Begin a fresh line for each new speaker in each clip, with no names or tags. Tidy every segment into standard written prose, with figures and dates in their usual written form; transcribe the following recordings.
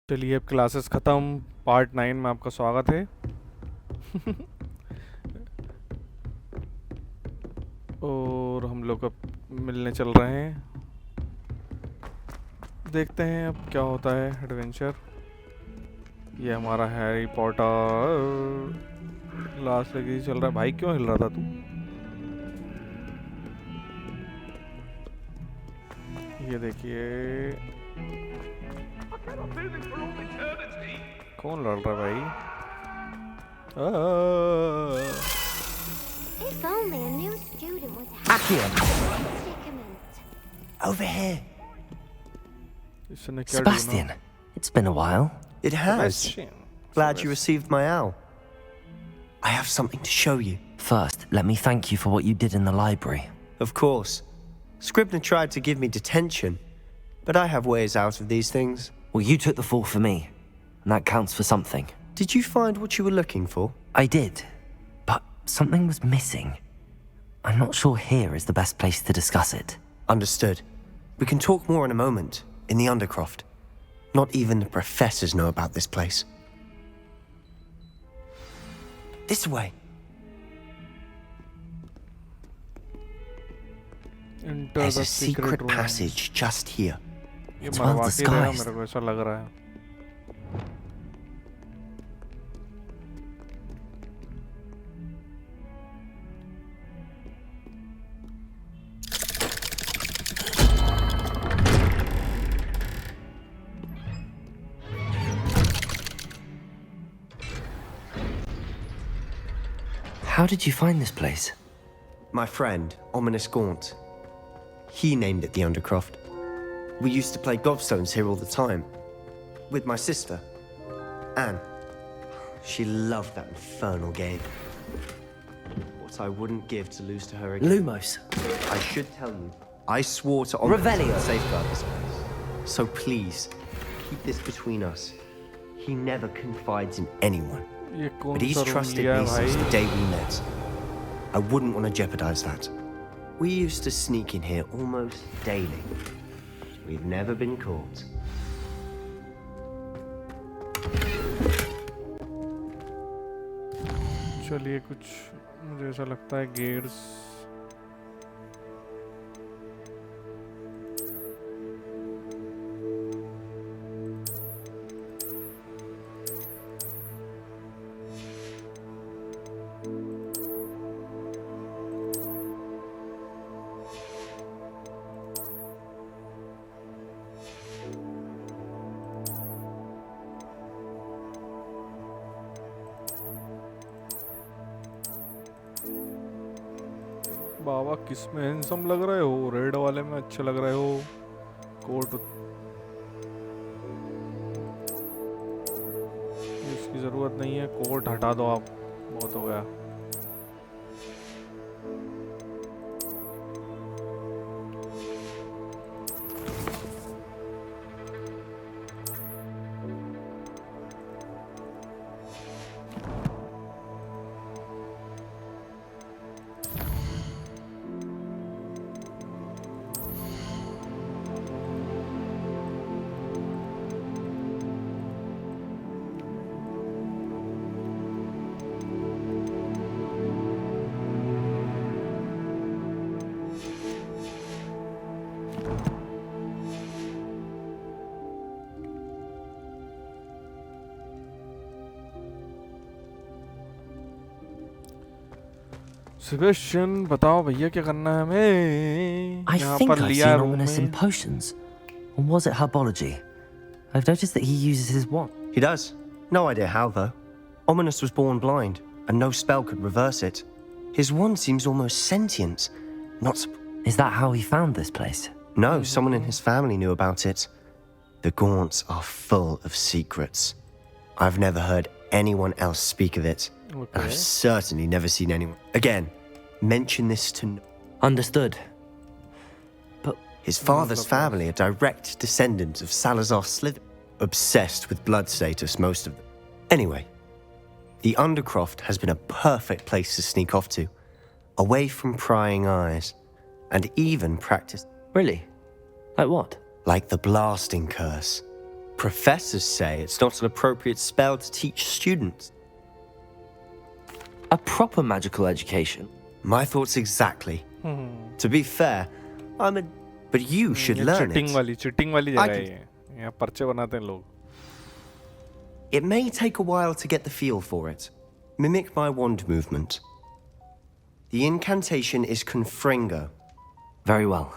चलिए अब क्लासेस ख़त्म। पार्ट 9 में आपका स्वागत है। और हम लोग अब मिलने चल रहे हैं। देखते हैं अब क्या होता है एडवेंचर। ये हमारा हैरी पॉटर लास्ट लेगेसी चल रहा है। भाई क्यों हिल रहा था तू? ये देखिए कौन लड़ रहा है भाई?
If only a new student was predicament.
Over here.
इसने क्या
Sebastian, it's been a while. It has.
Sebastian.
Glad you received my owl. I have something to show you.
First, let me thank you for what you did in the library.
Of course. Scribner tried to give me detention, but I have ways out of these things.
Well, you took the fall for me, and that counts for something.
Did you find what you were looking for?
I did, but something was missing. I'm not sure here is the best place to discuss it.
Understood. We can talk more in a moment, in the Undercroft. Not even the professors know about this place. This way.
Enter
There's
the
a secret
room.
passage just here.
ये
It's well
मरवा के देगा
disguised.
मेरे को ऐसा लग रहा है।
How did you find this place?
My friend, Ominous Gaunt. He named it the Undercroft. We used to play gobstones here all the time. With my sister, Anne. She loved that infernal game. What I wouldn't give to lose to her again.
Lumos.
I should tell you, I swore to Ominous
Revelio.
to safeguard this place. So please, keep this between us. He never confides in anyone.
ये कौन
But he's
सा room
trusted
लिया है
me since the
भाई?
day we met. I wouldn't want to jeopardize that. We used to sneak in here almost daily. We've never been caught.
चलिए कुछ मुझे ऐसा लगता है गेट्स। बाबा किस में हैंडसम लग रहे हो? रेड वाले में अच्छे लग रहे हो। कोट इसकी जरूरत नहीं है, कोट हटा दो आप, बहुत हो गया। सेबेस्टियन बताओ भैया क्या करना है हमें?
I
यहाँ
think
पर
I've
लिया
seen
रूम
Ominous in
में।
potions. Or was it herbology? I've noticed that he uses his wand.
He does. No idea how, though. Ominous was born blind, and no spell could reverse it. His wand seems almost sentient. Not
Is that how he found this place?
No, someone in his family knew about it. The Gaunts are full of secrets. I've never heard anyone else speak of it.
Okay.
I've certainly never seen anyone. Again, mention this to
Understood.
his father's family are direct descendants of Salazar Slytherin. Obsessed with blood status, most of them. Anyway, the Undercroft has been a perfect place to sneak off to. Away from prying eyes. And even practice
Really? Like what?
like the blasting curse. Professors say it's not an appropriate spell to teach students.
A proper magical education.
My thoughts exactly. To be fair, but you should learn
cheating
it.
वाली जगह
I
है
can-
ये यहाँ पर्चे बनाते हैं लोग
It may take a while to get the feel for it. Mimic my wand movement. The incantation is Confringo.
Very well.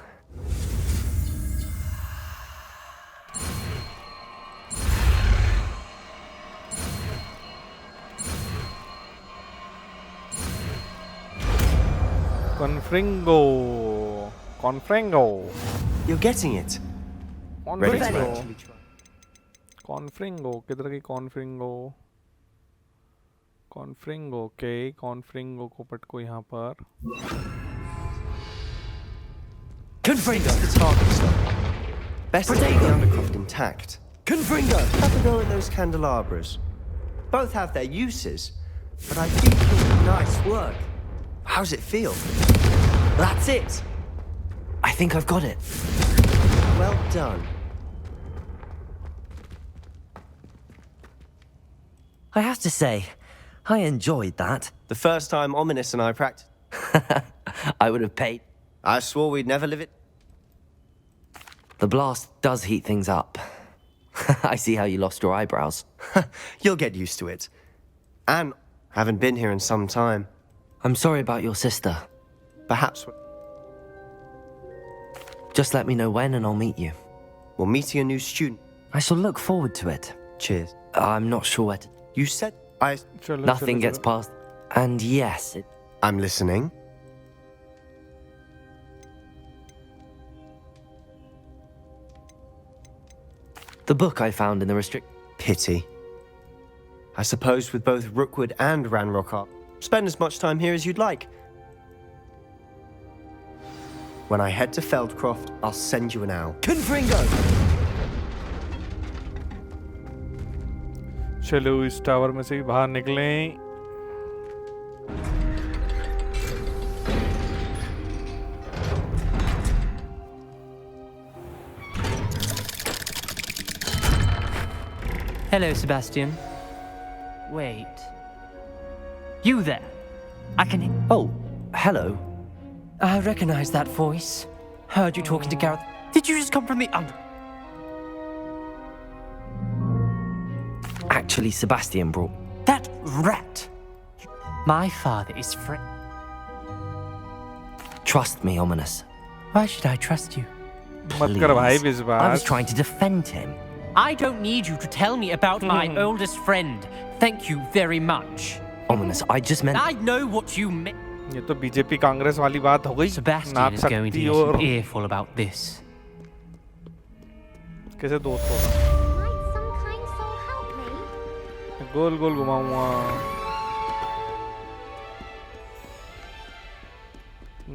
Confringo.
You're getting it. Ready to
Confringo.
actually try.
Confringo. किधर गई Confringo? Confringo. Okay. Confringo को पटको यहाँ पर.
Confringo! The target stop. Best to keep the Undercroft intact.
Confringo!
Have a go at those candelabras. Both have their uses, but I think it's nice work. How's it feel? That's it!
I think I've got it.
Well done.
I have to say, I enjoyed that.
The first time Ominous and I practiced,
I would have paid.
I swore we'd never live it.
The blast does heat things up. I see how you lost your eyebrows.
You'll get used to it. And haven't been here in some time.
I'm sorry about your sister.
Perhaps
Just let me know when and I'll meet you.
we're meeting a new student.
I shall look forward to it.
Cheers.
I'm not sure where to...
You said I...
चलो,
Nothing
चलो,
gets
चलो.
past... And yes,
I'm listening.
the book I found in the restrict...
Pity. I suppose with both Rookwood and Ranrock, spend as much time here as you'd like. When I head to Feldcroft, I'll send you an owl.
Confringo!
चलो इस tower में से भी बाहर निकलें
Hello, Sebastian. Wait. You there? I can.
Oh, hello.
I recognize that voice. Heard you talking to Gareth. Did you just come from the under?
Actually, Sebastian brought...
That rat! My father is friend.
Trust me, Ominous.
Why should I trust you?
मत कर भाई
Please.
इस
I was
bar
trying to defend him.
I don't need you to tell me about my oldest friend. Thank you very much.
Ominous, I just meant...
I know what you meant.
ये तो BJP Congress वाली बात हो गई
Sebastian
नाक
is going to
सकती
get
और
an earful about this.
कैसे दोस्त होगा
Might some kind soul help me?
गोल गोल घुमाऊंगा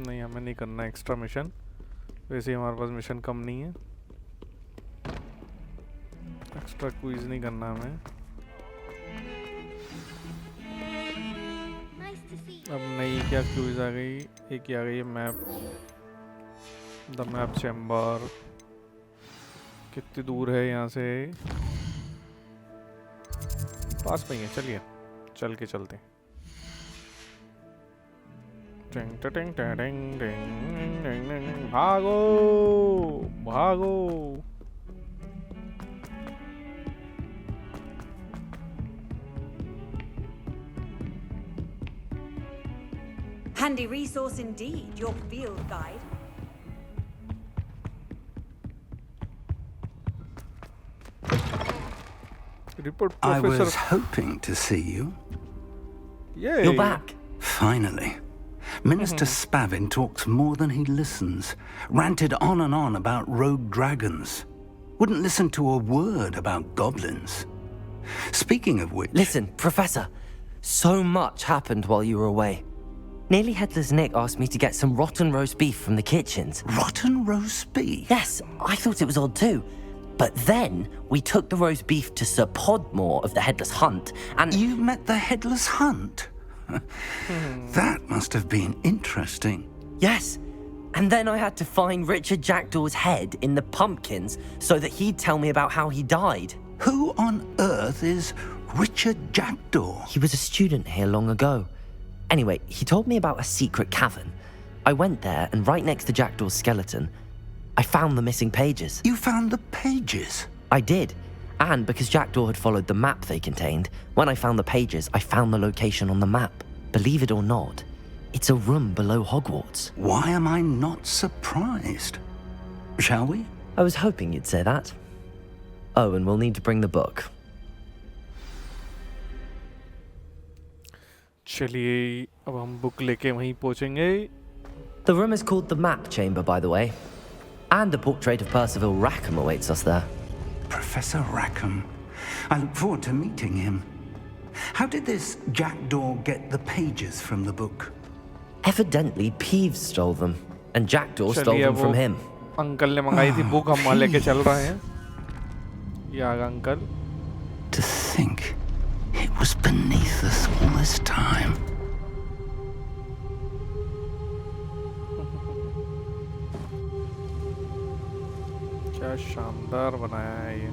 नहीं हमें नहीं करना एक्स्ट्रा मिशन वैसे ही हमारे पास मिशन कम नहीं है एक्स्ट्रा क्विज नहीं करना हमें
Nice to see you.
अब नई क्या क्विज आ गई एक आ गई है मैप द मैप चैम्बर कितनी दूर है यहाँ से पास में ही है चलिए चल के चलते हैं टिंग टिंग टिंग टिंग टिंग टिंग टिंग भागो भागो
Handy resource indeed, your field guide.
Report
I was
professor
hoping to see you.
ये
You're back.
Finally. Minister Spavin talks more than he listens. Ranted on and on about rogue dragons. Wouldn't listen to a word about goblins. Speaking of which...
Listen, Professor. So much happened while you were away. Nearly Headless Nick asked me to get some rotten roast beef from the kitchens.
Rotten roast beef?
Yes, I thought it was odd too. But then we took the roast beef to Sir Podmore of the Headless Hunt, and...
You met the Headless Hunt? That must have been interesting.
Yes, And then I had to find Richard Jackdaw's head in the pumpkins so that he'd tell me about how he died.
Who on earth is Richard Jackdaw?
He was a student here long ago. Anyway, he told me about a secret cavern. I went there, and right next to Jackdaw's skeleton, I found the missing pages.
You found the pages?
I did. And because Jackdaw had followed the map they contained, when I found the pages, I found the location on the map. Believe it or not, it's a room below Hogwarts.
Why am I not surprised? Shall we?
I was hoping you'd say that. Oh, and we'll need to bring the book.
चलिए अब हम book लेके वहीं पहुंचेंगे.
The room is called the Map Chamber, by the way. And a portrait of Percival Rackham awaits us there.
Professor Rackham. I look forward to meeting him. How did this Jackdaw get the pages from the book?
Evidently, Peeves stole them, and Jackdaw stole
चलिए
them from
वो
him.
Uncle ने मंगाई थी book, हम वहाँ लेके चल रहे हैं. ये आ गया uncle.
To think it was beneath us all this time.
क्या शानदार बनाया है ये.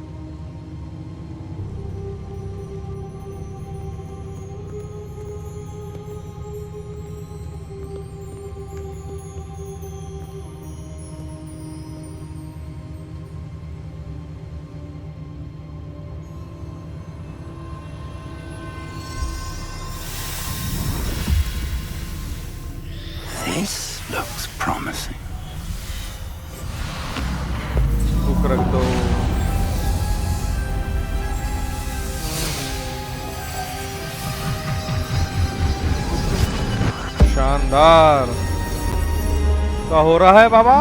This looks promising.
बुक रख दो. शानदार. क्या हो रहा है बाबा?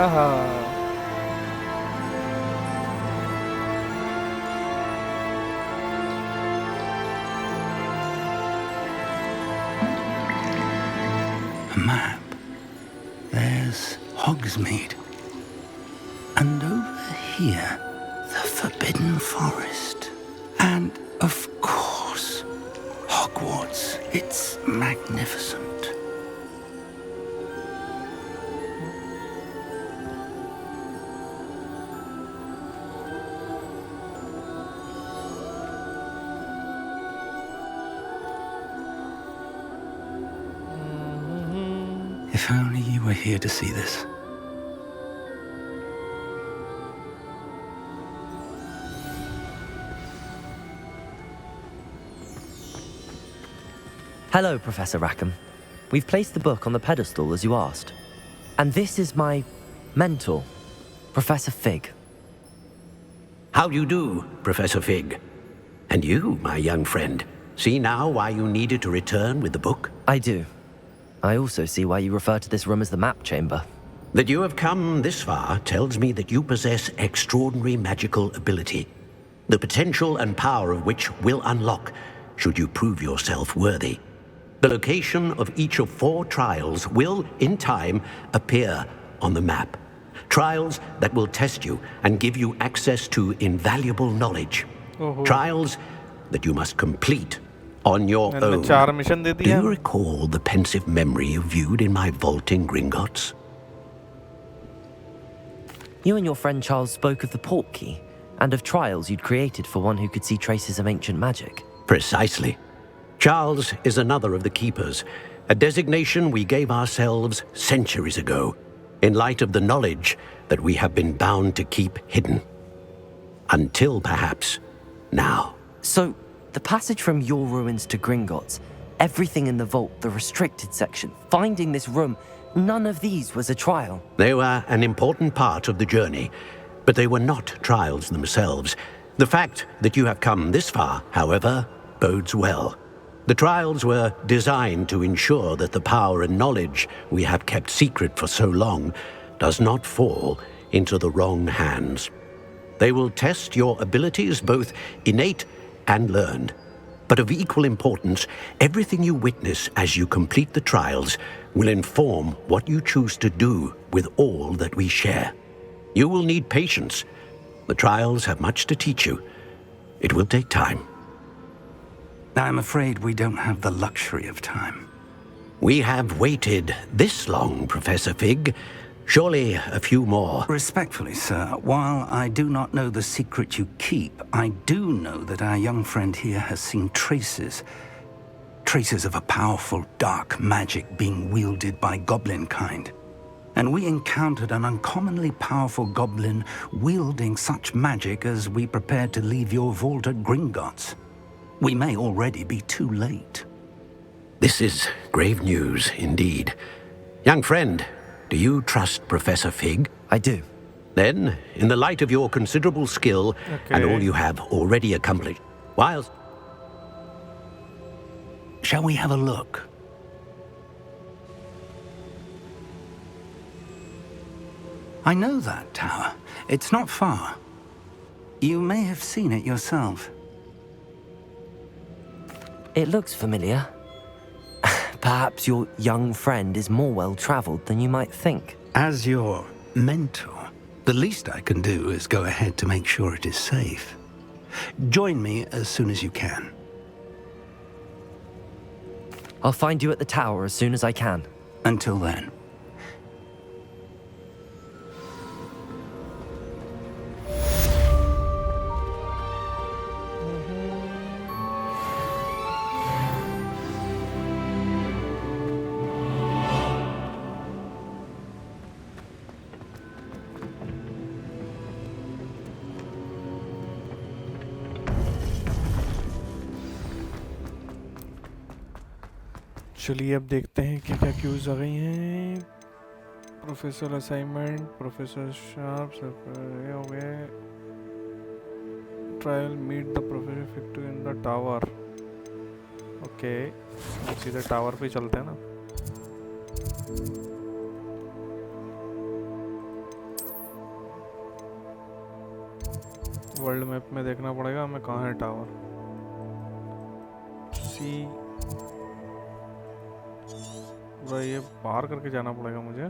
आहा.
A map. There's Hogsmeade. And over here, the Forbidden Forest. And, of course, Hogwarts. It's magnificent. If only you were here to see this.
Hello, Professor Rackham. We've placed the book on the pedestal as you asked. And this is my mentor, Professor Fig.
How do you do, Professor Fig? And you, my young friend, see now why you needed to return with the book?
I do. I also see why you refer to this room as the Map Chamber.
That you have come this far tells me that you possess extraordinary magical ability, the potential and power of which will unlock should you prove yourself worthy. The location of each of 4 trials will, in time, appear on the map. Trials that will test you and give you access to invaluable knowledge. Trials that you must complete on your own. Do you recall the pensive memory you viewed in my vault in Gringotts?
You and your friend Charles spoke of the portkey and of trials you'd created for one who could see traces of ancient magic.
Precisely. Charles is another of the Keepers, a designation we gave ourselves centuries ago, in light of the knowledge that we have been bound to keep hidden. Until, perhaps, now.
So, the passage from your ruins to Gringotts, everything in the vault, the restricted section, finding this room, none of these was a trial.
They were an important part of the journey, but they were not trials themselves. The fact that you have come this far, however, bodes well. The trials were designed to ensure that the power and knowledge we have kept secret for so long does not fall into the wrong hands. They will test your abilities, both innate and learned. But of equal importance, everything you witness as you complete the trials will inform what you choose to do with all that we share. You will need patience. The trials have much to teach you. It will take time.
I'm afraid we don't have the luxury of time.
We have waited this long, Professor Fig. Surely a few more.
Respectfully, sir, while I do not know the secret you keep, I do know that our young friend here has seen traces of a powerful dark magic being wielded by goblin kind. And we encountered an uncommonly powerful goblin wielding such magic as we prepared to leave your vault at Gringotts. We may already be too late.
This is grave news indeed. Young friend, do you trust Professor Fig?
I do.
Then, in the light of your considerable skill and all you have already accomplished, whilst...
Shall we have a look? I know that tower. It's not far. You may have seen it yourself.
It looks familiar. Perhaps your young friend is more well-traveled than you might think.
As your mentor, the least I can do is go ahead to make sure it is safe. Join me as soon as you can.
I'll find you at the tower as soon as I can.
Until then.
चलिए अब देखते हैं कि क्या cues आ गई हैं। Professor assignment, professor sharp ये हो गए। ट्रायल मीट द प्रोफेसर फिक्टू इन द टावर। ओके सीधे टावर पे चलते हैं ना। वर्ल्ड मैप में देखना पड़ेगा हमें कहाँ है टावर। सी ये पार करके जाना पड़ेगा मुझे।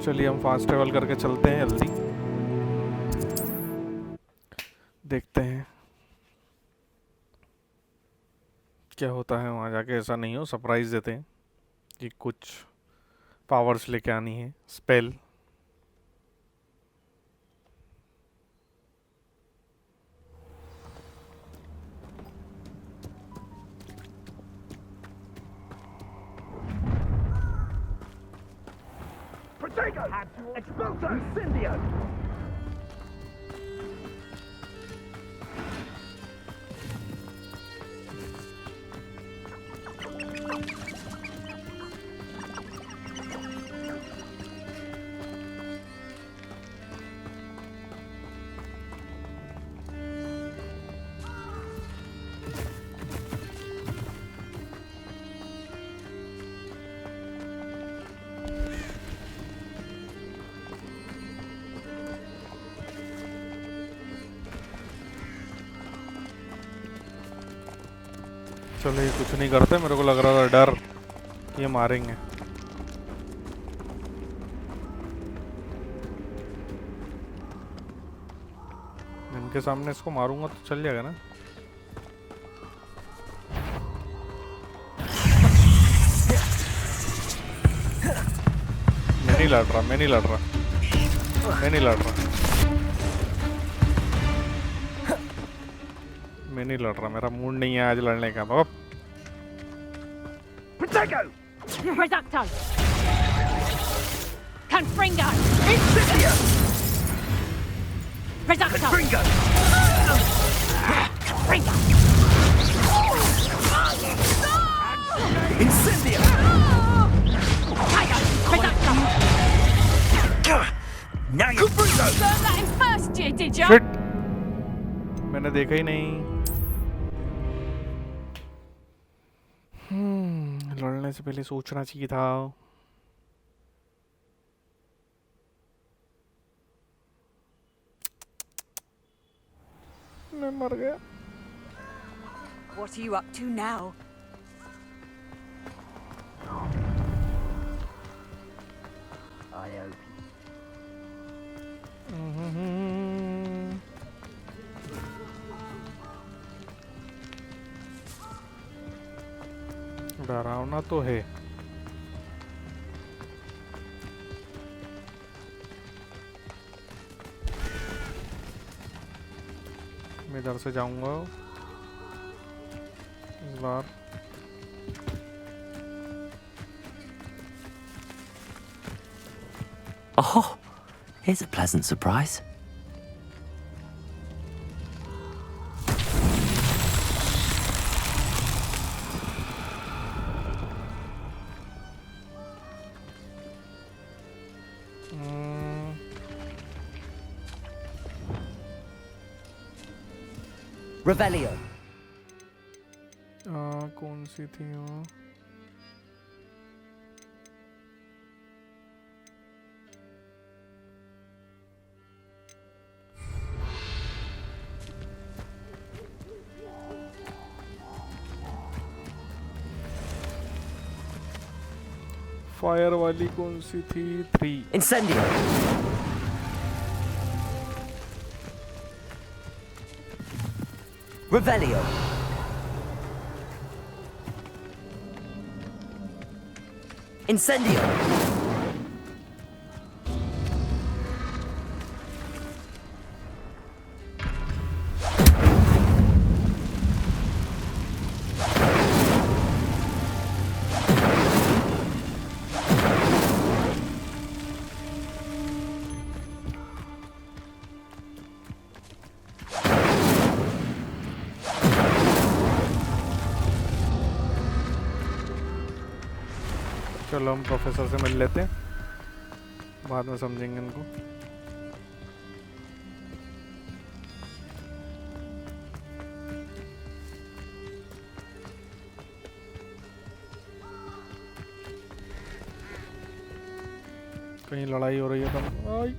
चलिए हम फास्ट ट्रेवल करके चलते हैं जल्दी। देखते हैं क्या होता है वहाँ जाके। ऐसा नहीं हो सरप्राइज देते हैं कि कुछ पावर्स लेके आनी है, स्पेल। चलो ये कुछ नहीं करते, मेरे को लग रहा था डर ये मारेंगे। इनके सामने इसको मारूंगा तो चल जाएगा ना। मैं नहीं लड़ रहा, मैं नहीं लड़ रहा, मैं नहीं लड़ रहा, मैं नहीं लड़ रहा। मेरा मूड नहीं है आज लड़ने का। बाप
Reducto! Confringo!
Incendio!
Reducto!
Confringo!
Confringo!
Incendio!
Learned that in first year, did you?
Shit, मैंने देखा ही नहीं। लड़ने से पहले सोचना चाहिए था। मैं मर गया।
What are you up to now?
I hope.
डरावना तो है। मैं इधर से जाऊंगा इस बार।
Oh, here's a pleasant surprise. Revelio.
कौन सी थी वो? फायर वाली कौन सी थी? 3
Incendio. Revelio. Incendio.
चलो हम प्रोफेसर से मिल लेते हैं, बाद में समझेंगे इनको। कहीं लड़ाई हो रही है तो आई।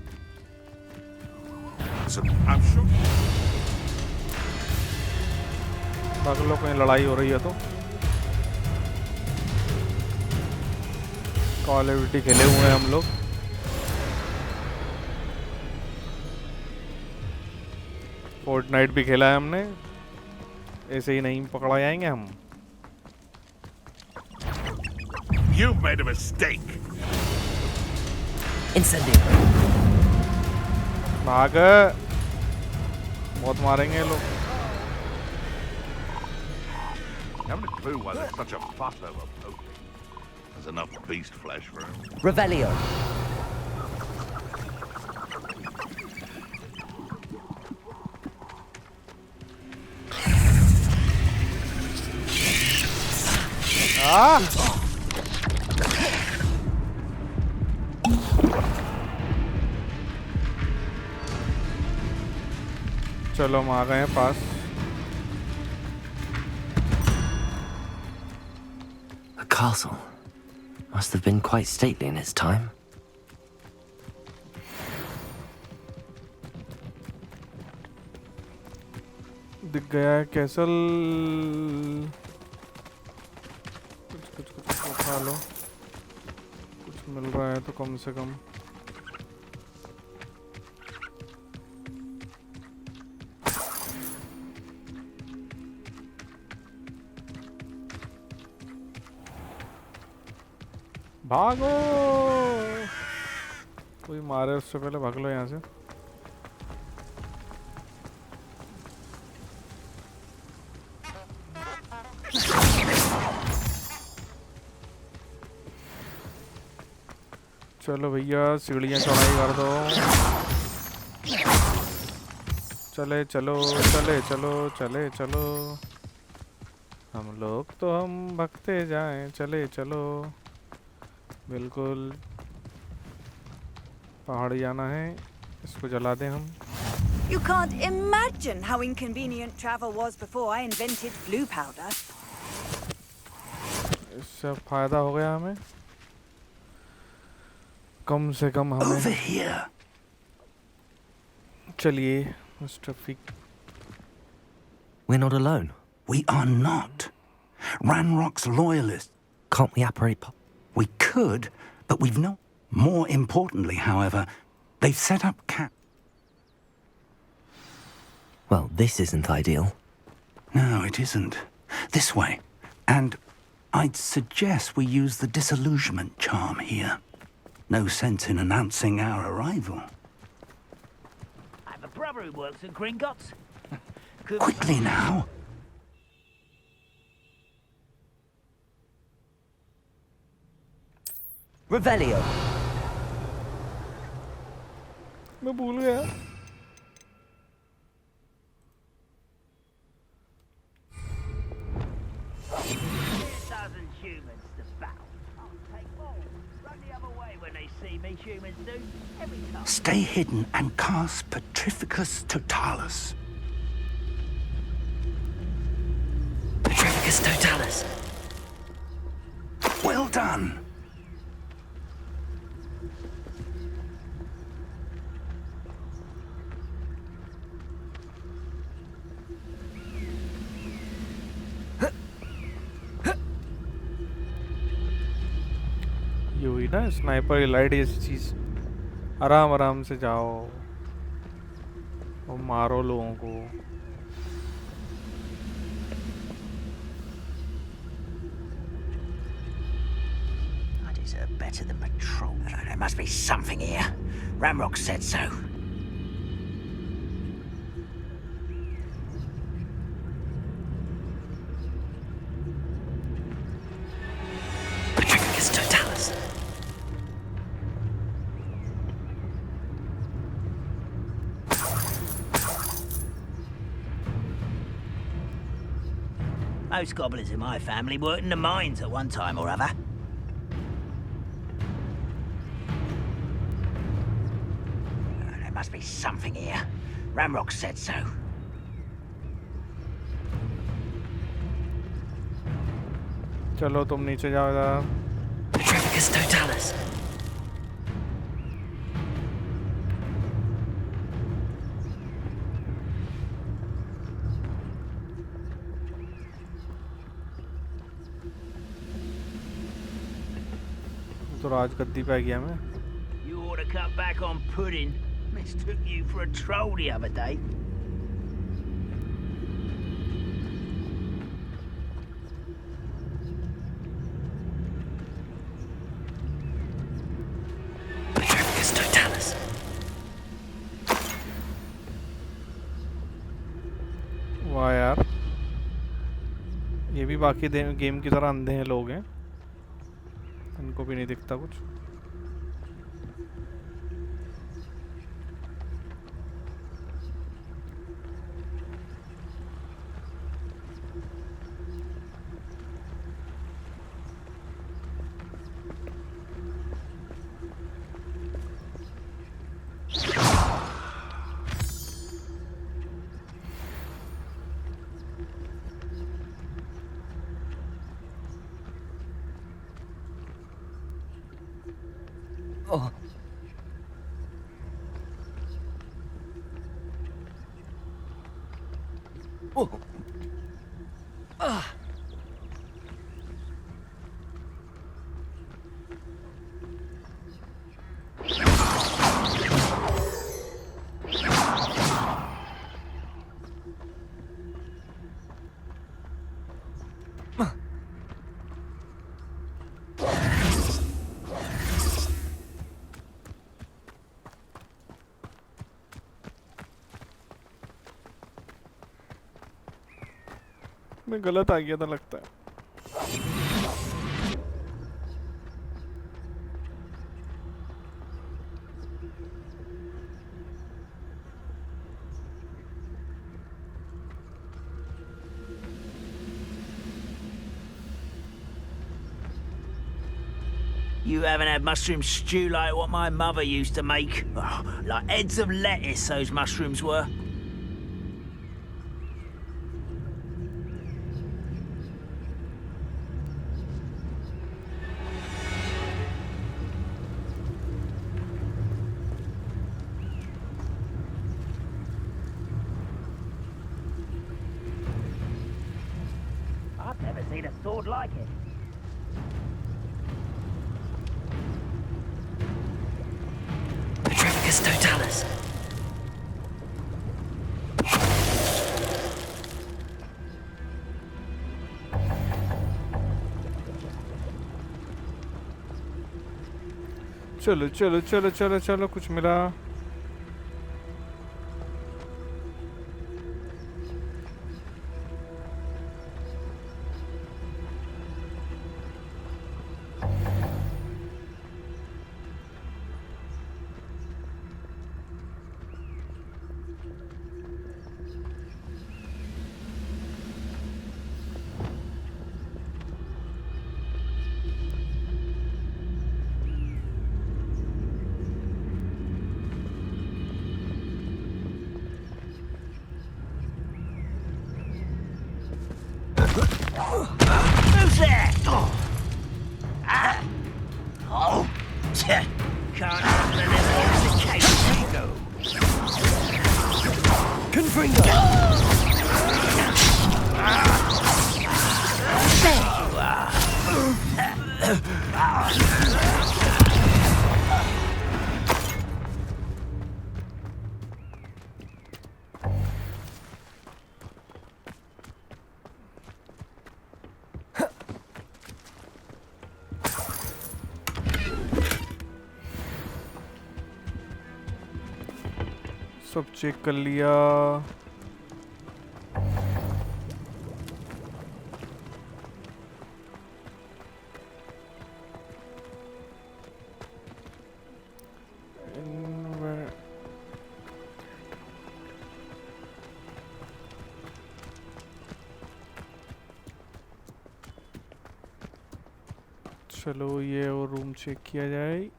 भाग लो, कहीं लड़ाई हो रही है तो। कॉल ऑफ ड्यूटी खेले हुए हैं हम लोग। फोर्टनाइट भी खेला है हमने, ऐसे ही नहीं पकड़ा जाएंगे हम।
You've made a mistake.
Incendio.
भाग, बहुत मारेंगे ये लोग।
Haven't a clue why there's such a fuss over poking. There's enough beast flesh for him.
Revelio.
चलो हम आ गए हैं पास।
The castle must have been quite stately in its time.
दिख गया है कैसल। कुछ उठा लो, कुछ मिल रहा है तो कम से कम। भागो, कोई मारे उससे पहले भाग लो यहाँ से। चलो भैया सीढ़ियाँ चढ़ाई कर दो। चले चलो चले चलो चले चलो, हम लोग तो हम भगते जाएं। चले चलो, बिल्कुल पहाड़ जाना है। इसको जला दें हम.
You can't imagine how inconvenient travel was before I invented blue powder.
इससे फायदा हो गया हमें. कम से कम हमें.
Over here.
चलिए mister फिक.
We're not alone.
We are not. Ranrock's loyalists.
Can't we apparate?
We could, but we've no. More importantly, however, they've set up camp.
Well, this isn't ideal.
No, it isn't. This way. And I'd suggest we use the disillusionment charm here. No sense in announcing our arrival.
I have a brother who works at Gringotts.
Quickly now.
Revelio.
मैं भूल गया.
Stay hidden and cast Petrificus Totalis.
Petrificus Totalis.
Well done.
ये हुई ना sniper की light. ये चीज आराम आराम से जाओ और मारो लोगों को.
I deserve better than patrol. There must be something here. Ramrock said so.
Petrificus Totalis.
Most goblins in my family worked in the mines at one time or other. There must be something here. Ramrock said so.
चलो तुम नीचे जाओ जरा.
Petrificus Totalis.
तो राजगद्दी पे आ गया मैं.
You ought to cut back on pudding. Mistook you for a troll the other day.
Petrificus Totalis.
वाह यार. ये भी बाकी गेम की तरह अंधे हैं लोग हैं. इनको भी नहीं दिखता कुछ.
Oh. Oh. Ah.
मैं गलत आ गया था लगता है.
You haven't had mushroom stew like what my mother used to make. Oh, like heads of lettuce, those mushrooms were.
I've never seen a sword like it.
Petrificus totalis.
चलो चलो चलो चलो चलो कुछ मिला।
Who's there? Oh, can't handle this altercation. Go.
Confringo.
There you are.
सब check कर लिया। चलो ये और रूम चेक किया जाए।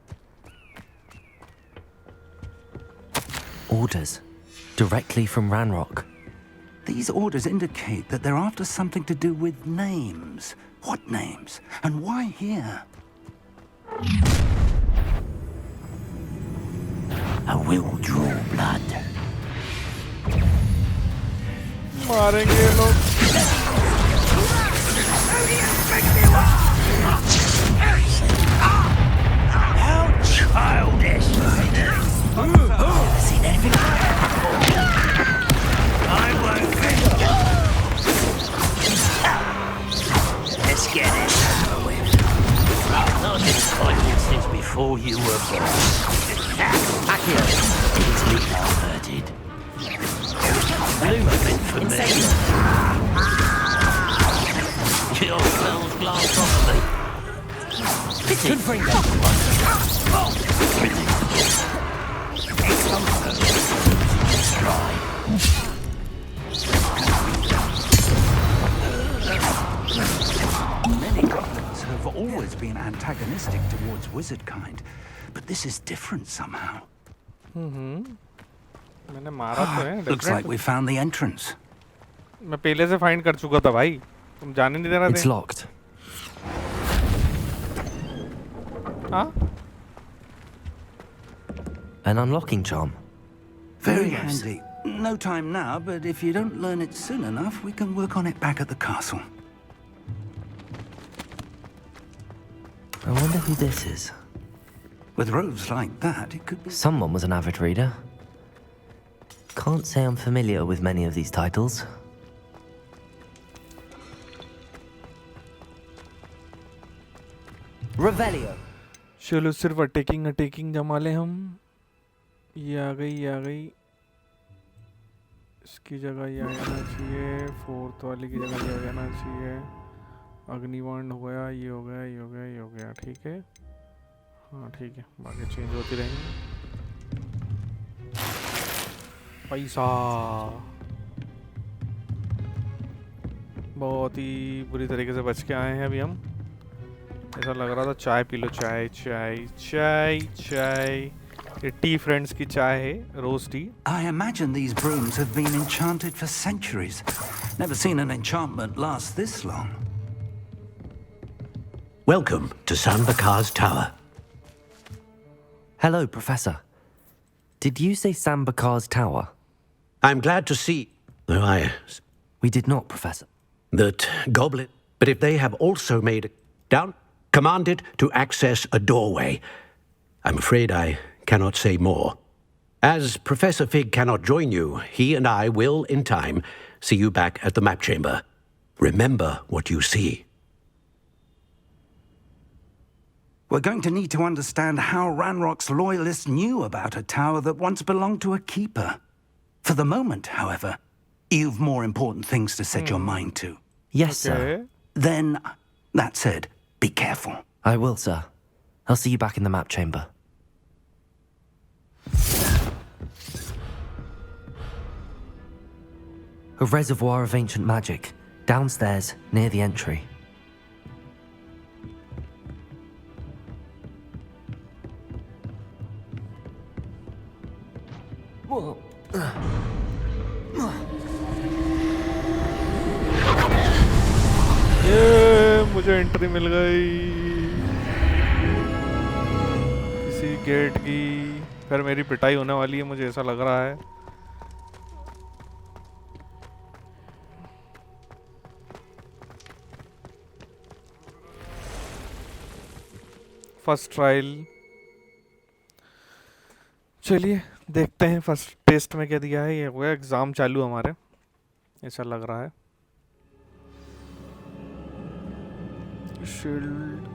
Orders, directly from Ranrock.
These orders indicate that they're after something to do with names. What names? And why here?
I will draw blood.
मारेंगे ये लोग।
How childish! Never seen anything like that before. I won't think. Let's get it over with. Not disappointed since before you were born.
Accurate.
Easily converted. Bloomer meant for me. Your spells glance off of me.
Confringo.
Many goblins have always been antagonistic towards wizard kind, but this is different somehow.
मैंने मारा तो है।
Looks like we found the entrance.
मैं पहले से find कर चुका था भाई। तुम जाने नहीं देना थे।
It's locked.
हाँ?
An unlocking charm.
Very handy. No time now, but if you don't learn it soon enough, we can work on it back at the castle.
I wonder who this is.
With robes like that, it could be...
Someone was an avid reader. Can't say I'm familiar with many of these titles.
Revelio.
चलो सिर्फ attacking जमा ले हम। ये आ गई। इसकी जगह ये आ जाना चाहिए। फोर्थ वाली की जगह ये आ जाना चाहिए। अग्निवाण हो गया, ये हो गया। ठीक है। हाँ ठीक है, बाकी चेंज होती रहेंगी। पैसा बहुत ही बुरी तरीके से बच के आए हैं अभी हम। ऐसा लग रहा था चाय पी लो, चाय चाय चाय चाय। ये टी फ्रेंड्स की चाय है, रोज T.
I imagine these brooms have been enchanted for centuries. Never seen an enchantment last this long.
Welcome to Sambakar's Tower.
Hello, Professor. Did you say Sambakar's Tower?
I'm glad to see, though
We did not, Professor.
that goblin. But if they have also made down, commanded to access a doorway, I'm afraid I cannot say more. As Professor Fig cannot join you, he and I will, in time, see you back at the map chamber. Remember what you see.
We're going to need to understand how Ranrock's loyalists knew about a tower that once belonged to a keeper. For the moment, however, you've more important things to set your mind to.
Yes, sir.
Then, that said, be careful.
I will, sir. I'll see you back in the map chamber. A reservoir of ancient magic, downstairs near the entry.
ये मुझे entry मिल गई किसी gate की। फिर मेरी पिटाई होने वाली है, मुझे ऐसा लग रहा है। फर्स्ट ट्रायल, चलिए देखते हैं फर्स्ट टेस्ट में क्या दिया है। ये हो गया एग्जाम चालू हमारे, ऐसा लग रहा है। Shield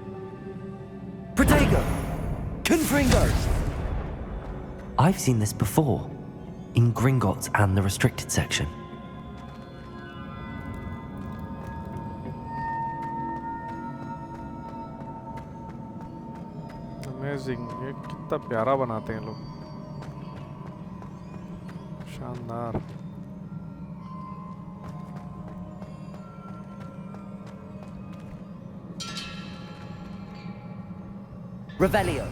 Protego! Confringos! I've seen this before, in Gringotts and the restricted section.
Amazing, ये कितना प्यारा बनाते हैं लोग, शानदार।
Revelio.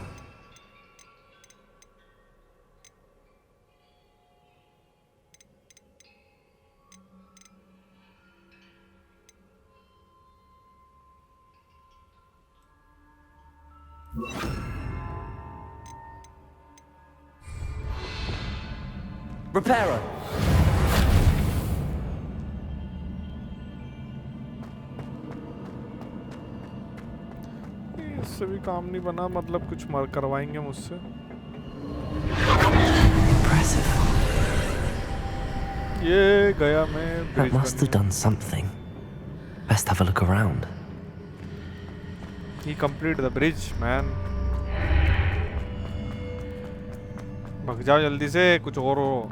Reparo.
इससे भी काम नहीं बना, मतलब कुछ मर करवाएंगे मुझसे। ये गया मैं।
That must have done something. Best have a look around.
He completed the bridge, man. भाग जाओ जल्दी से, कुछ और हो।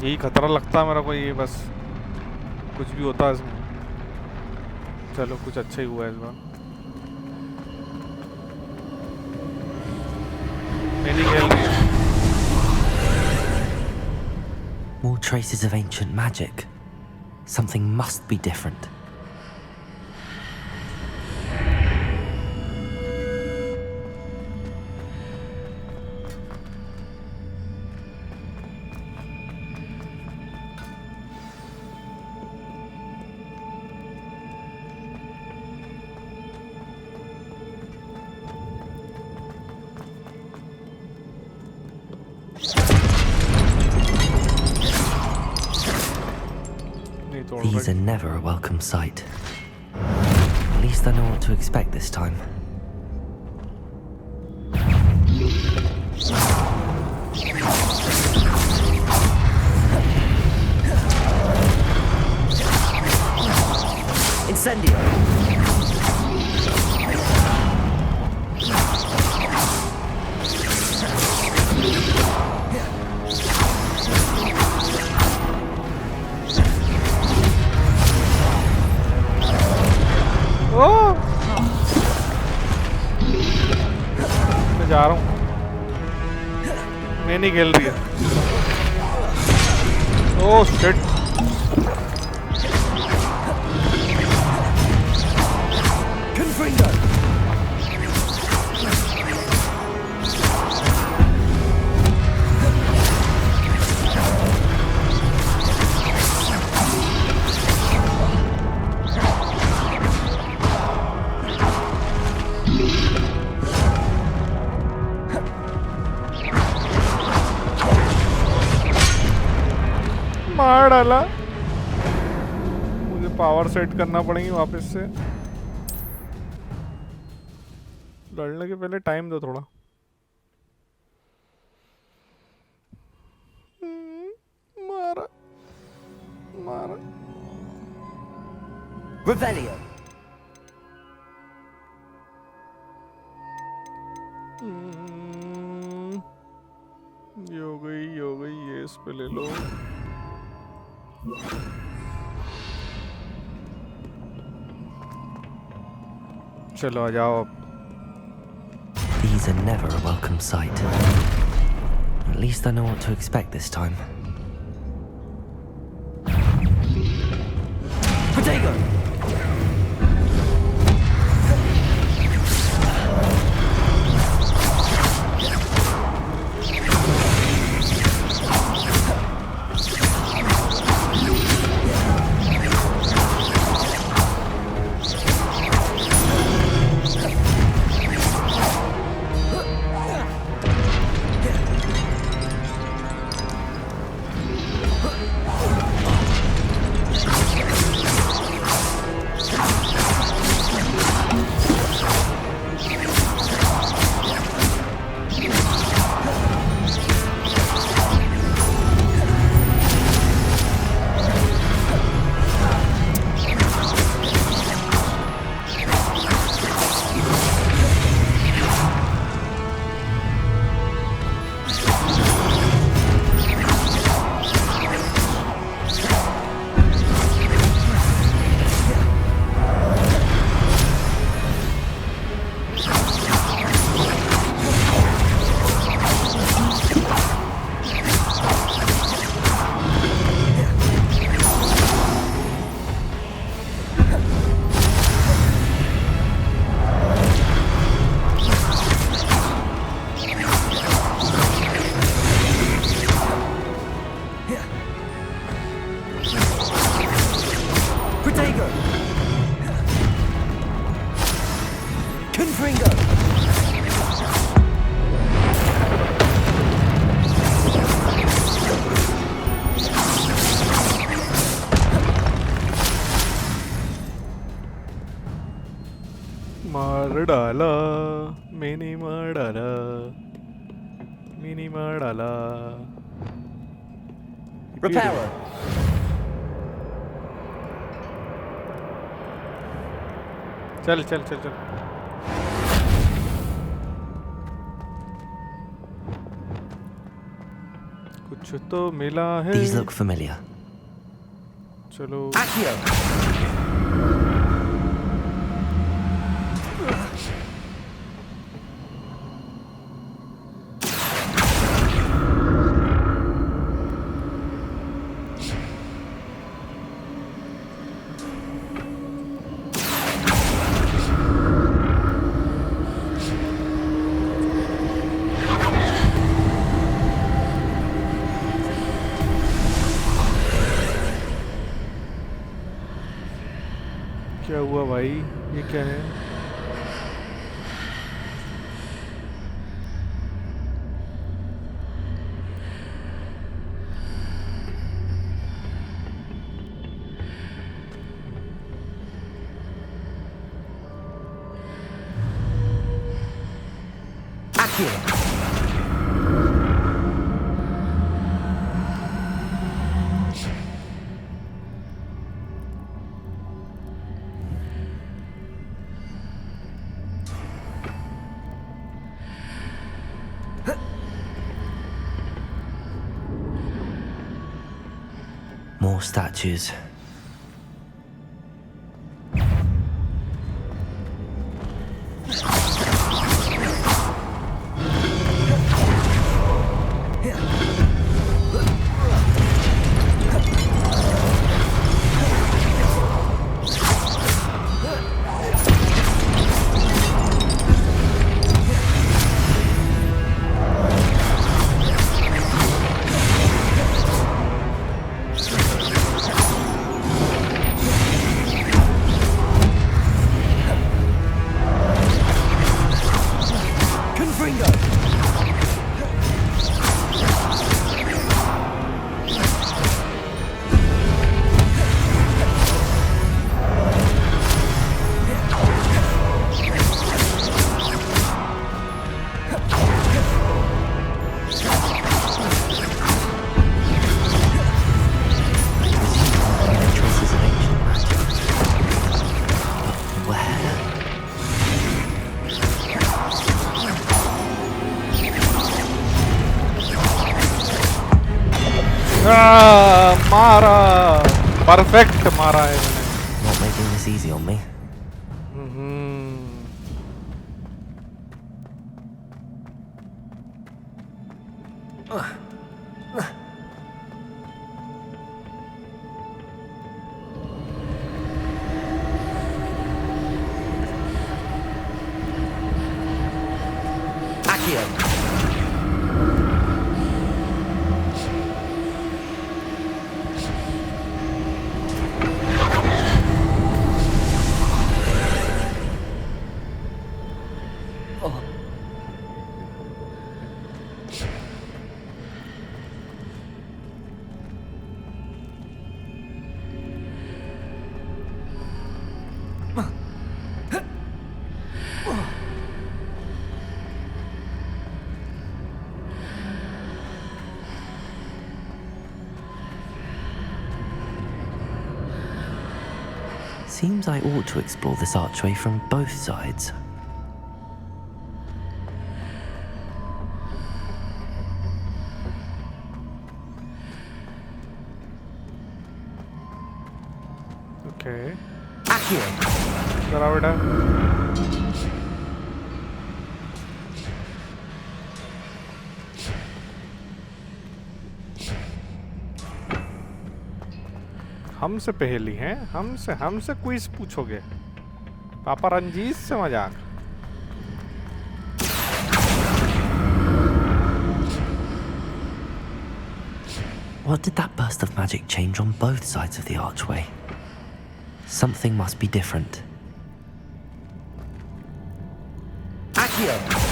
यही खतरा लगता है मेरा को, ये बस कुछ भी होता है इसमें। चलो कुछ अच्छा ही हुआ है इस बार। मैंने खेल लिया।
More traces of ancient magic. Something must be different. These are never a welcome sight. At least I know what to expect this time. Incendio!
मैं जा रहा हूँ, मैं नहीं खेल रही है। Oh shit.
Confringo!
मार डाला। मुझे पावर सेट करना पड़ेगी वापस से। लड़ने के पहले टाइम दो थोड़ा। मारा मारा।
Revelio.
ये हो गई ये इस पे ले लो। चलो आ जाओ अब।
These are never a welcome sight. At least I know what to expect this time.
Protego!
मार डाला मैंने मार डाला मैंने मार डाला।
Reparo.
चल चल चल चल। कुछ तो मिला है।
These look familiar.
चलो।
Accio.
क्या हुआ भाई? ये क्या है?
Accio.
More statues.
मारा परफेक्ट मारा है मैंने
Not making this easy on me. Seems I ought to explore this archway from both sides.
Okay. Chalo beta. हमसे पहेली हैं हमसे क्विज पूछोगे पापा रंजीत से मजाक
What did that burst of magic change on both sides of the archway? Something must be different.
Accio!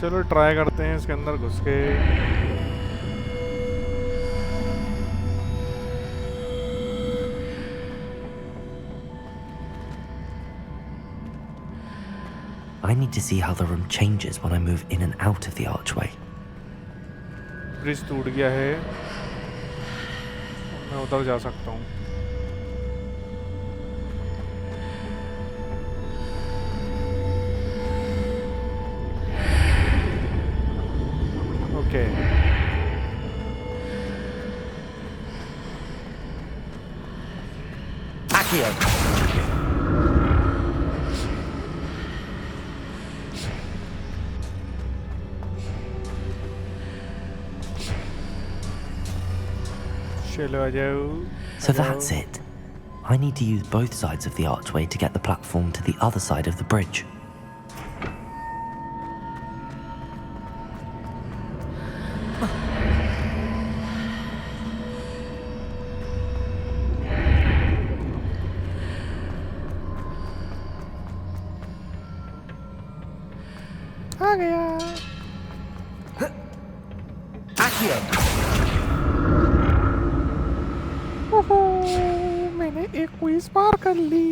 चलो try करते हैं इसके अंदर घुस के
I need to see how the room changes when I move in and out of the archway.
Bridge टूट गया है मैं उधर जा सकता हूँ okay
Accio!
So that's it. I need to use both sides of the archway to get the platform to the other side of the bridge.
आ गया
Accio!
मैंने एक क्विज पार कर ली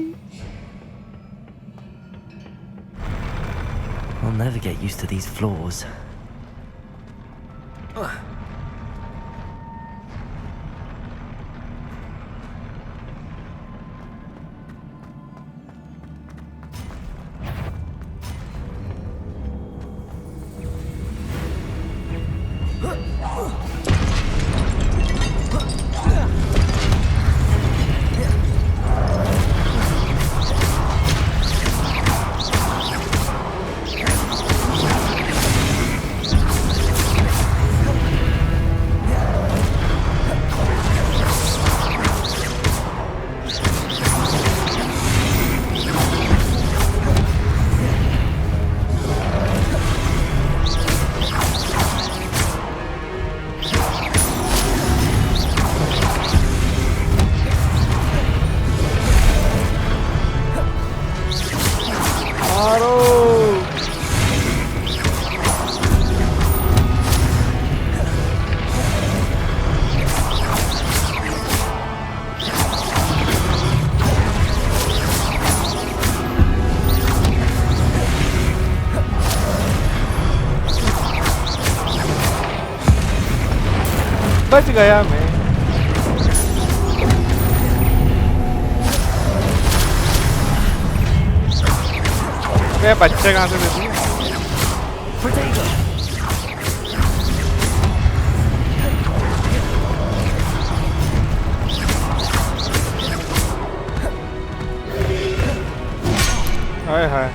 I'll never get used to these floors.
बच गया मैं। अबे बच्चे कहाँ से दे दिए? हाय हाय।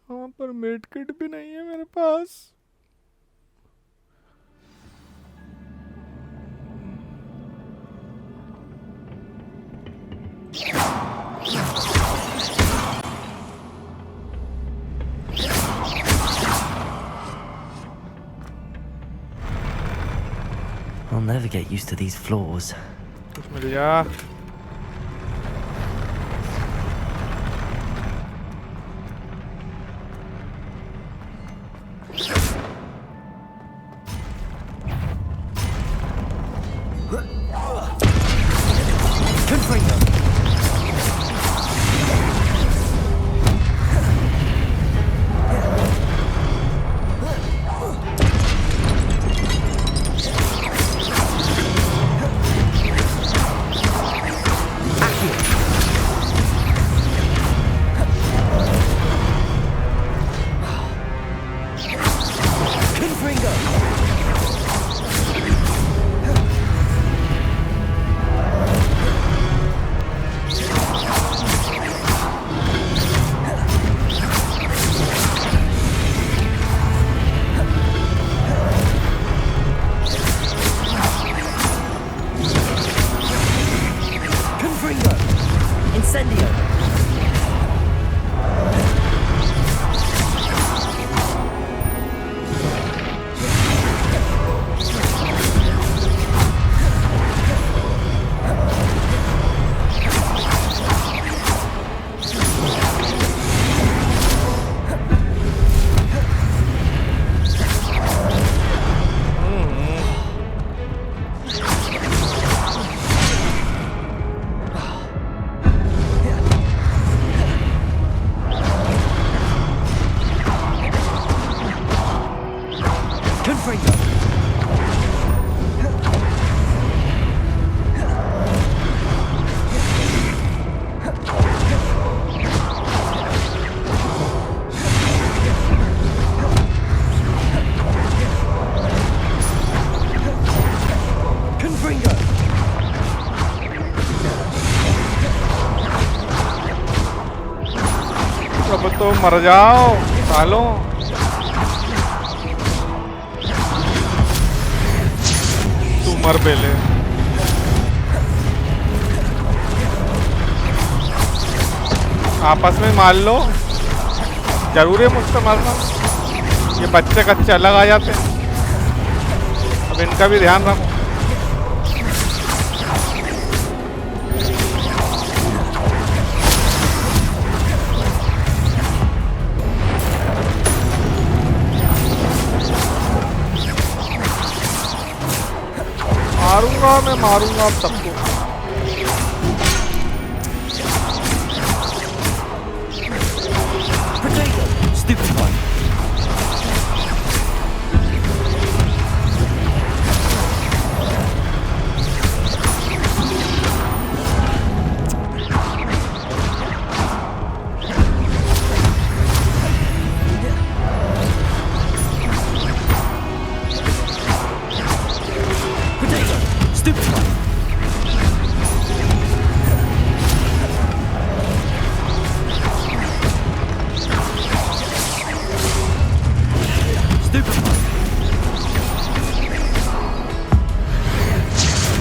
हाँ पर मेड किट भी नहीं है मेरे पास।
I'll never get used to these floors.
कुछ मिल जा। अब तो मर जाओ सालों। तू मर पहले। आपस में मार लो, जरूरी है मुझसे मारना? ये बच्चे कच्चे अलग आ जाते हैं, अब इनका भी ध्यान रखो। मैं मारूंगा अब सबको।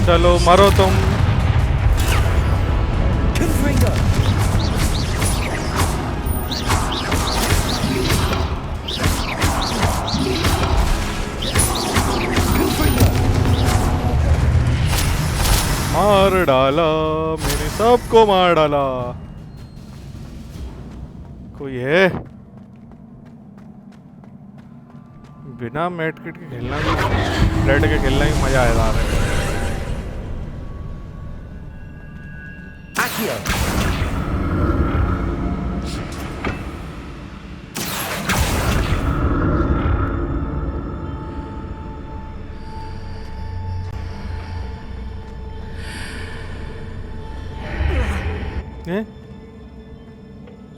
चलो मरो तुम। मार डाला, मैंने सबको मार डाला। कोई है? बिना मैट किट के खेलना भी, रेड के खेलना भी मजा आएगा।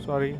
Sorry.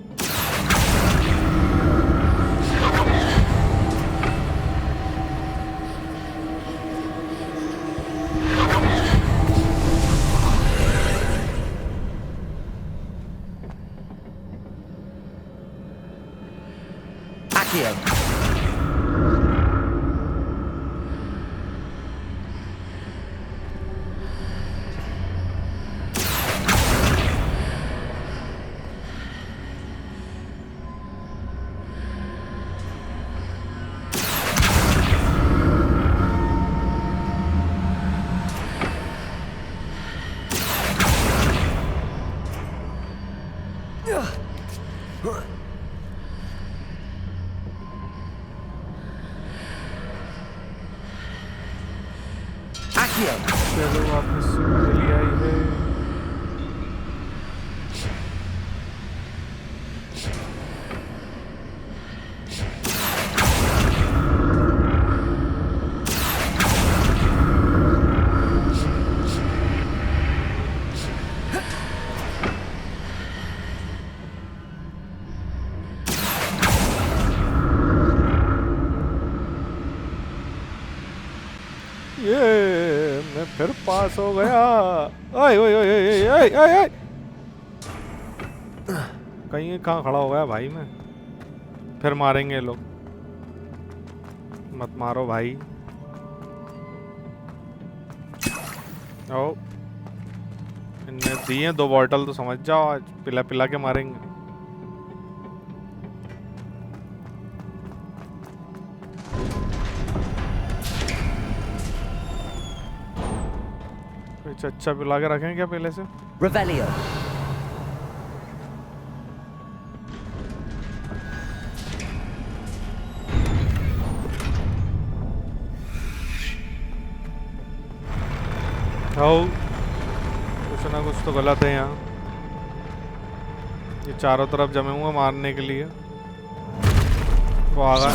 चलो वापस ले आई है। मैं फिर पास हो गया। ओए ओए ओए ओए ओए ओए, कहीं कहाँ खड़ा हो गया भाई मैं? फिर मारेंगे लोग। मत मारो भाई। ओ, इनने दिए 2 बॉटल तो समझ जाओ, आज पिला पिला के मारेंगे। कुछ अच्छा पिला के रखें क्या पहले से?
Revelio.
कुछ ना कुछ तो गलत है यहाँ। ये चारों तरफ जमे हुए मारने के लिए। वो आ गया।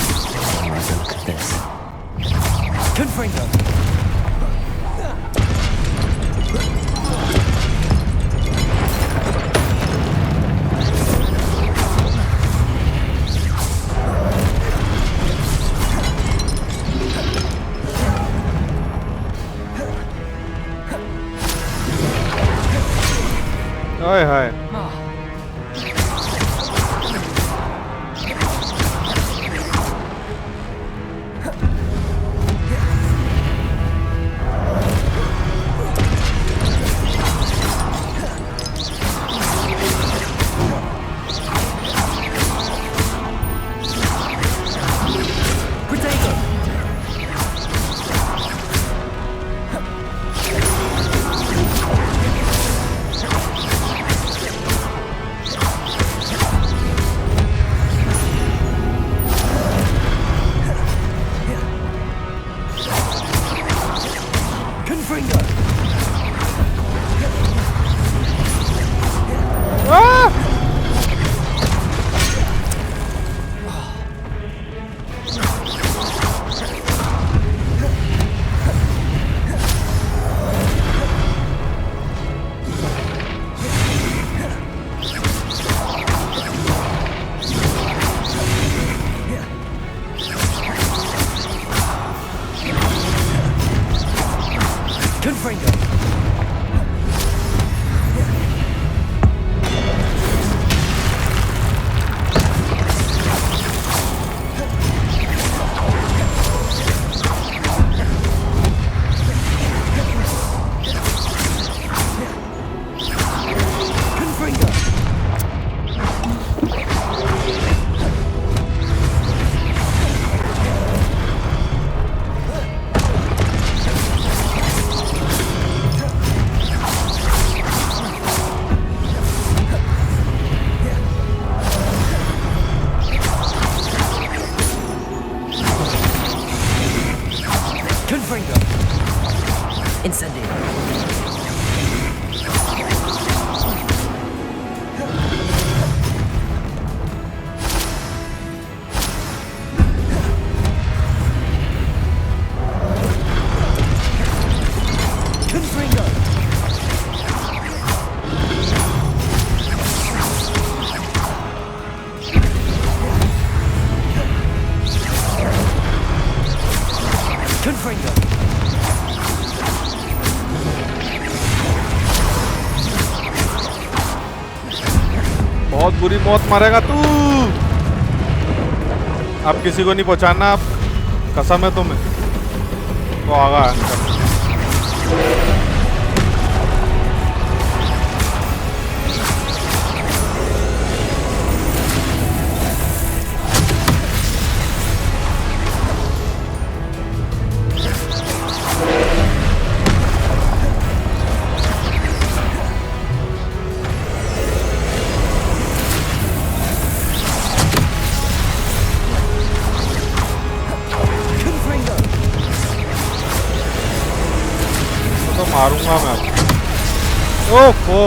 हाय हाय,
Confringo. Incendio. Confringo. Confringo.
बहुत बुरी मौत मरेगा तू। अब किसी को नहीं पहचानना, अब कसम है तुम्हें। तो आगा तो मारूंगा मैं अब। ओहो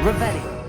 Revelio.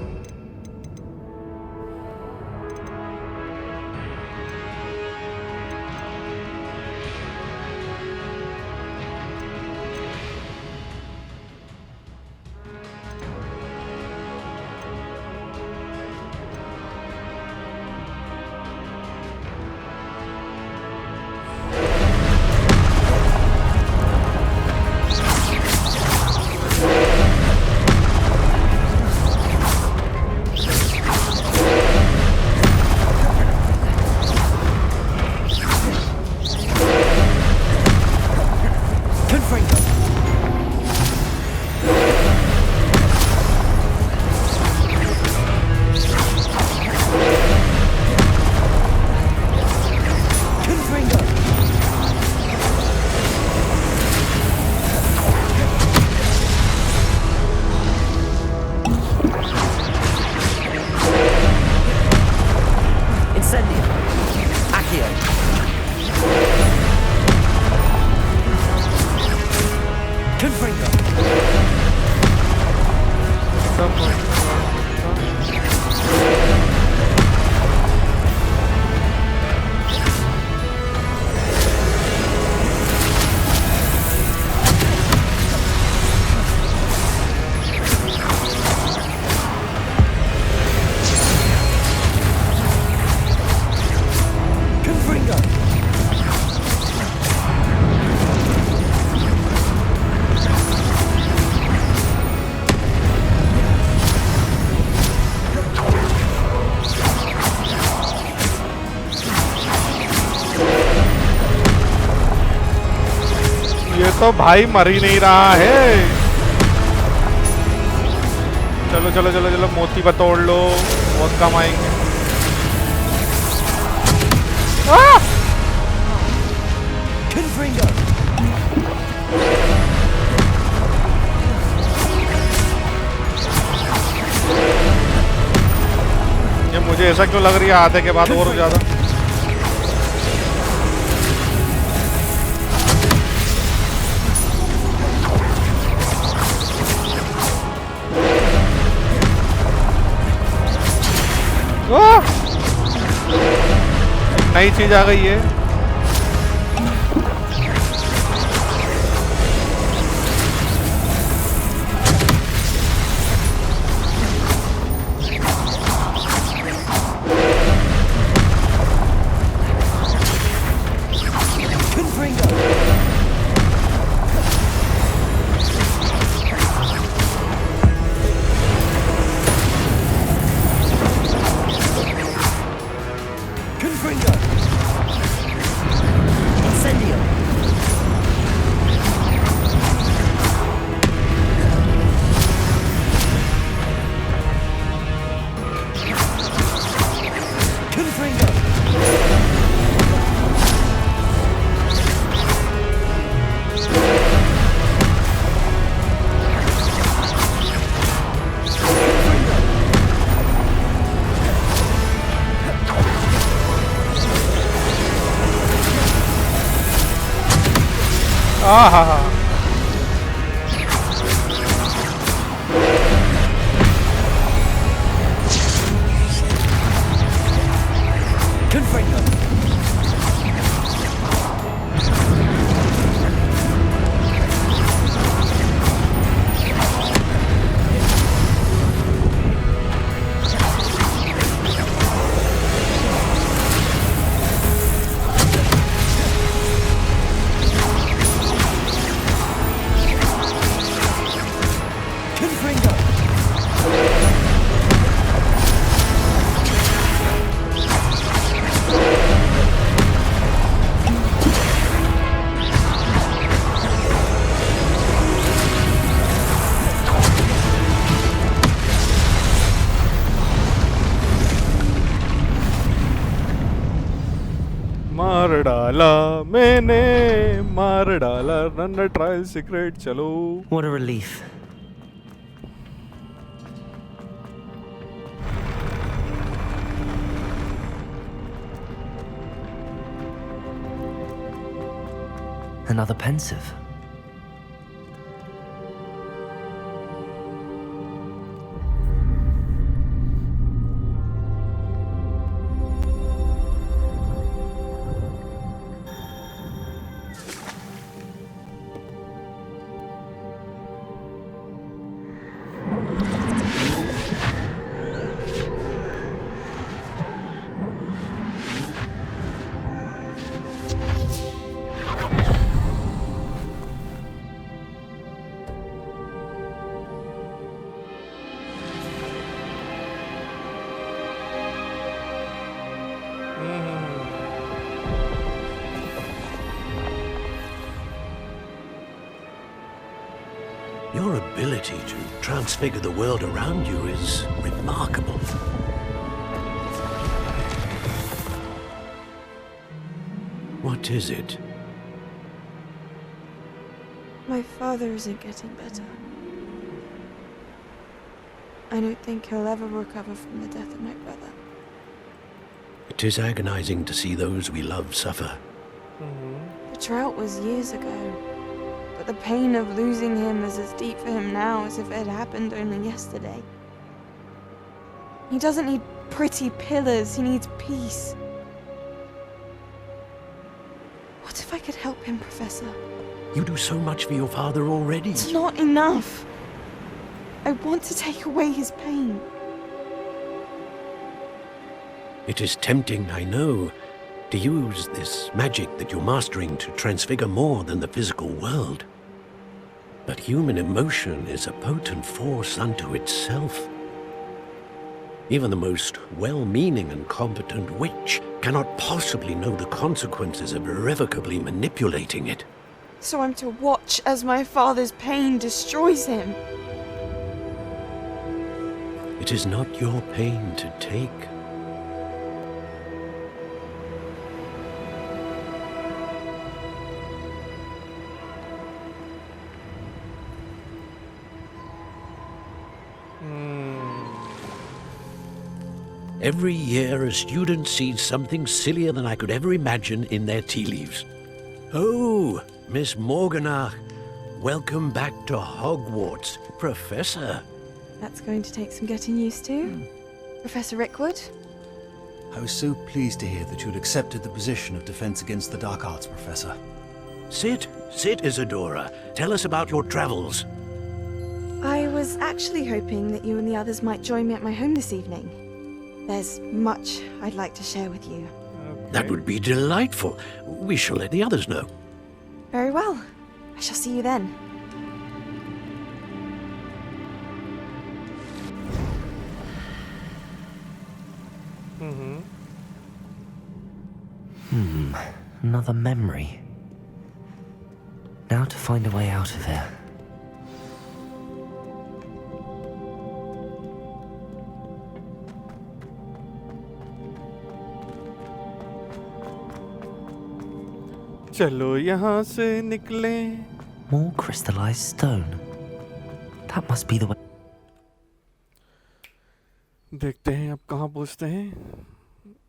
तो भाई मर ही नहीं रहा है। चलो चलो चलो चलो, मोती पर तोड़ लो, बहुत कम आएंगे। ये मुझे ऐसा क्यों लग रही है आधे के बाद और ज्यादा। नई चीज आ गई है। आहा मार डाला मैंने मार डाला रन ट्रायल सीक्रेट चलो
What a relief. Another pensive.
Your ability to transfigure the world around you is remarkable. What is it?
My father isn't getting better. I don't think he'll ever recover from the death of my brother.
It is agonizing to see those we love suffer.
The drought was years ago, but the pain of losing him is as deep for him now as if it had happened only yesterday. He doesn't need pretty pillars, he needs peace. What if I could help him, Professor?
You do so much for your father already.
It's not enough. I want to take away his pain.
It is tempting, I know, to use this magic that you're mastering to transfigure more than the physical world. But human emotion is a potent force unto itself. Even the most well-meaning and competent witch cannot possibly know the consequences of irrevocably manipulating it.
So I'm to watch as my father's pain destroys him.
It is not your pain to take. Every year, a student sees something sillier than I could ever imagine in their tea leaves. Oh, Miss Morganach, welcome back to Hogwarts, Professor.
That's going to take some getting used to. Professor Rickwood?
I was so pleased to hear that you had accepted the position of Defense Against the Dark Arts, Professor.
Sit, Isadora. Tell us about your travels.
I was actually hoping that you and the others might join me at my home this evening. There's much I'd like to share with you.
That would be delightful. We shall let the others know.
Very well. I shall see you then.
Another memory. Now to find a way out of here.
चलो यहाँ से निकले.
More crystallized stone. That must be the way.
देखते हैं अब कहाँ पहुँचते हैं.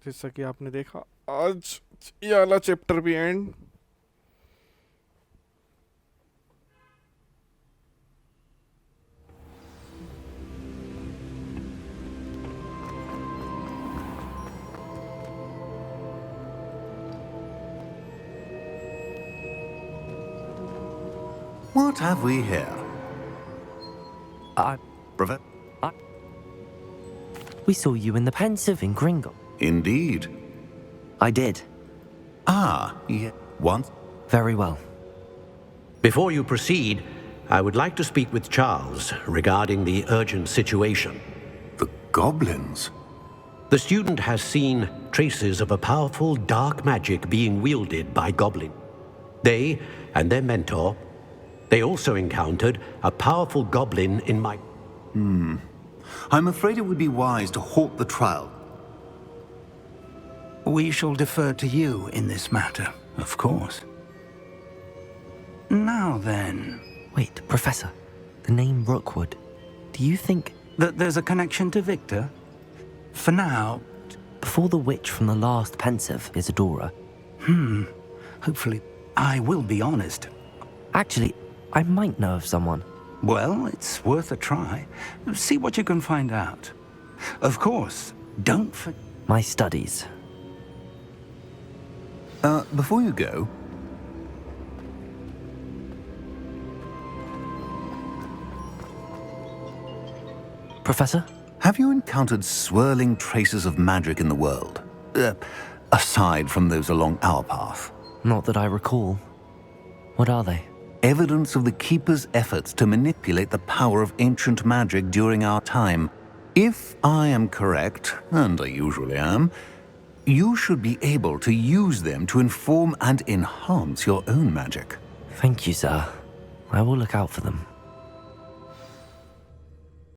जैसा कि आपने देखा आज ये वाला चैप्टर भी and
What have we here? Professor?
We saw you in the Pensive in Gringle.
Indeed.
I did.
Ah, yeah. Once?
Very well.
Before you proceed, I would like to speak with Charles regarding the urgent situation.
The goblins?
The student has seen traces of a powerful dark magic being wielded by goblins. They and their mentor, they also encountered a powerful goblin in my...
I'm afraid it would be wise to halt the trial.
We shall defer to you in this matter, of course. Now then...
Wait, Professor. The name Rookwood. Do you think...
that there's a connection to Victor? For now...
Before the witch from the last Pensive, Isadora.
Hopefully, I will be honest.
Actually, I might know of someone.
Well, it's worth a try. See what you can find out. Of course, don't forget...
My studies.
Before you go...
Professor?
Have you encountered swirling traces of magic in the world? Aside from those along our path?
Not that I recall. What are they?
Evidence of the Keeper's efforts to manipulate the power of ancient magic during our time. If I am correct, and I usually am, you should be able to use them to inform and enhance your own magic.
Thank you, sir. I will look out for them.